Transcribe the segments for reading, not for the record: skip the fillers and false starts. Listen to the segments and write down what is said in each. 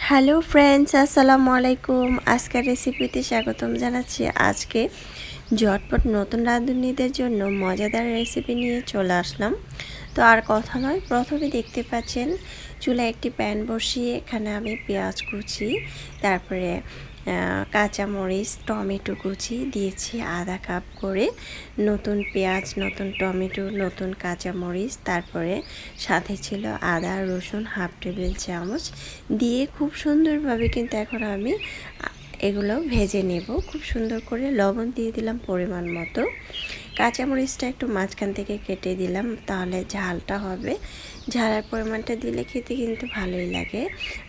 Hello friends, আসসালামু আলাইকুম। আজকের রেসিপিতে স্বাগতম জানাচ্ছি। আজকে ঝটপট নতুন রাঁধুনিদের জন্য মজাদার রেসিপি নিয়ে চলে আসলাম। তো আর কথা নয়, প্রথমে দেখতে পাচ্ছেন চুলায় একটি প্যান বসিয়ে এখানে আমি পেঁয়াজ কুচি, তারপরে কাঁচামরিচ, টমেটো কুচি দিয়েছি আধা কাপ করে। নতুন পেঁয়াজ, নতুন টমেটো, নতুন কাঁচামরিচ, তারপরে সাথে ছিল আদা রসুন হাফ টেবিল চামচ দিয়ে খুব সুন্দরভাবে কিন্তু এখন আমি এগুলো ভেজে নেব। খুব সুন্দর করে লবণ দিয়ে দিলাম পরিমাণ মতো। কাঁচামরিচটা একটু মাঝখান থেকে কেটে দিলাম, তাহলে ঝালটা হবে। ঝালের পরিমাণটা দিলে খেতে কিন্তু ভালোই লাগে,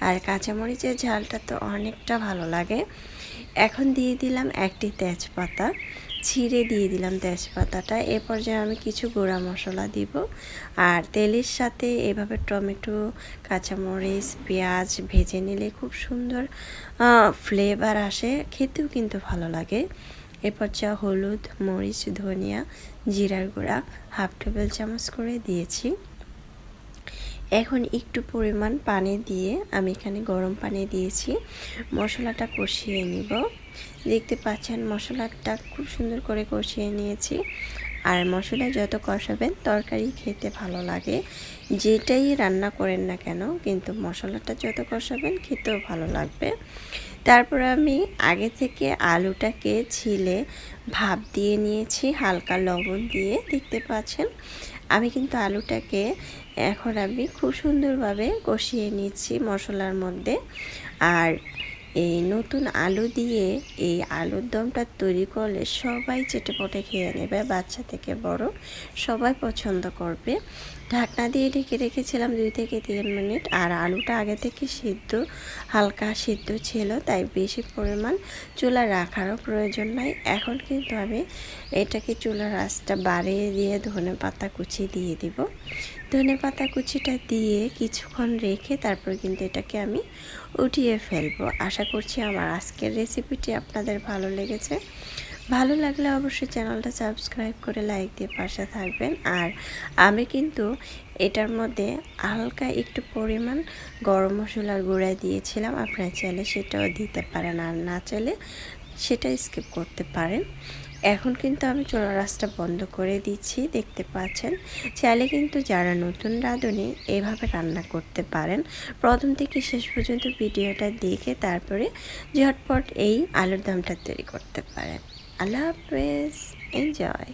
আর কাঁচামরিচের ঝালটা তো অনেকটা ভালো লাগে। এখন দিয়ে দিলাম একটি তেজপাতা, ছিঁড়ে দিয়ে দিলাম তেজপাতাটা। এ পর্যায়ে আমি কিছু গুঁড়া মশলা দিব, আর তেলের সাথে এভাবে টমেটো, কাঁচামরিচ, পেঁয়াজ ভেজে নিলে খুব সুন্দর ফ্লেভার আসে, খেতেও কিন্তু ভালো লাগে। এ পর্যায়ে হলুদ, মরিচ, ধনিয়া, জিরার গুঁড়া হাফ টেবিল চামচ করে দিয়েছি। এখন একটু পরিমাণ পানি দিয়ে আমি এখানে গরম পানি দিয়েছি, মশলাটা কষিয়ে নিব। দেখতে পাচ্ছেন মশলাটা খুব সুন্দর করে কষিয়ে নিয়েছি। আর মশলা যত কষাবেন তরকারি খেতে ভালো লাগে, যেটাই রান্না করেন না কেন, কিন্তু মশলাটা যত কষাবেন খেতেও ভালো লাগবে। তারপর আমি আগে থেকে আলুটাকে ছিলে ভাপ দিয়ে নিয়েছি হালকা লবণ দিয়ে। দেখতে পাচ্ছেন আমি কিন্তু আলুটাকে এখন আমি খুব সুন্দরভাবে কষিয়ে নিচ্ছি মশলার মধ্যে। আর এই নতুন আলু দিয়ে এই আলুর দমটা তৈরি করলে সবাই চেটেপুটে খেয়ে নেবে, বাচ্চা থেকে বড় সবাই পছন্দ করবে। ঢাকনা দিয়ে ঢেকে রেখেছিলাম 2 থেকে 3 মিনিট। আর আলুটা আগে থেকে হালকা সিদ্ধ ছিল, তাই বেশি পরিমাণ চুলা রাখারও প্রয়োজন নাই। এখন কিন্তু আমি এটাকে চুলার আঁচটা বাড়িয়ে দিয়ে ধনেপাতা কুচি দিয়ে দিব। ধনেপাতা কুচিটা দিয়ে কিছুক্ষণ রেখে তারপর কিন্তু এটাকে আমি উঠিয়ে ফেলবো। আশা করছি আমার আজকের রেসিপিটি আপনাদের ভালো লেগেছে। ভালো লাগলে অবশ্যই চ্যানেলটা সাবস্ক্রাইব করে লাইক দিয়ে পাশে থাকবেন। আর আমি কিন্তু এটার মধ্যে হালকা একটু পরিমাণ গরম মশলার গুঁড়া দিয়েছিলাম, আপনারা চাইলে সেটাও দিতে পারেন, আর না চাইলে সেটা স্কিপ করতে পারেন। এখন কিন্তু আমি চুলার আঁচটা বন্ধ করে দিচ্ছি। দেখতে পাচ্ছেন চাইলে কিন্তু যারা নতুন রাঁধুনি এভাবে রান্না করতে পারেন। প্রথম থেকে শেষ পর্যন্ত ভিডিওটা দেখে তারপরে ঝটপট এই আলুর দমটা তৈরি করতে পারেন। আল্লাহ হাফেজ, এনজয়।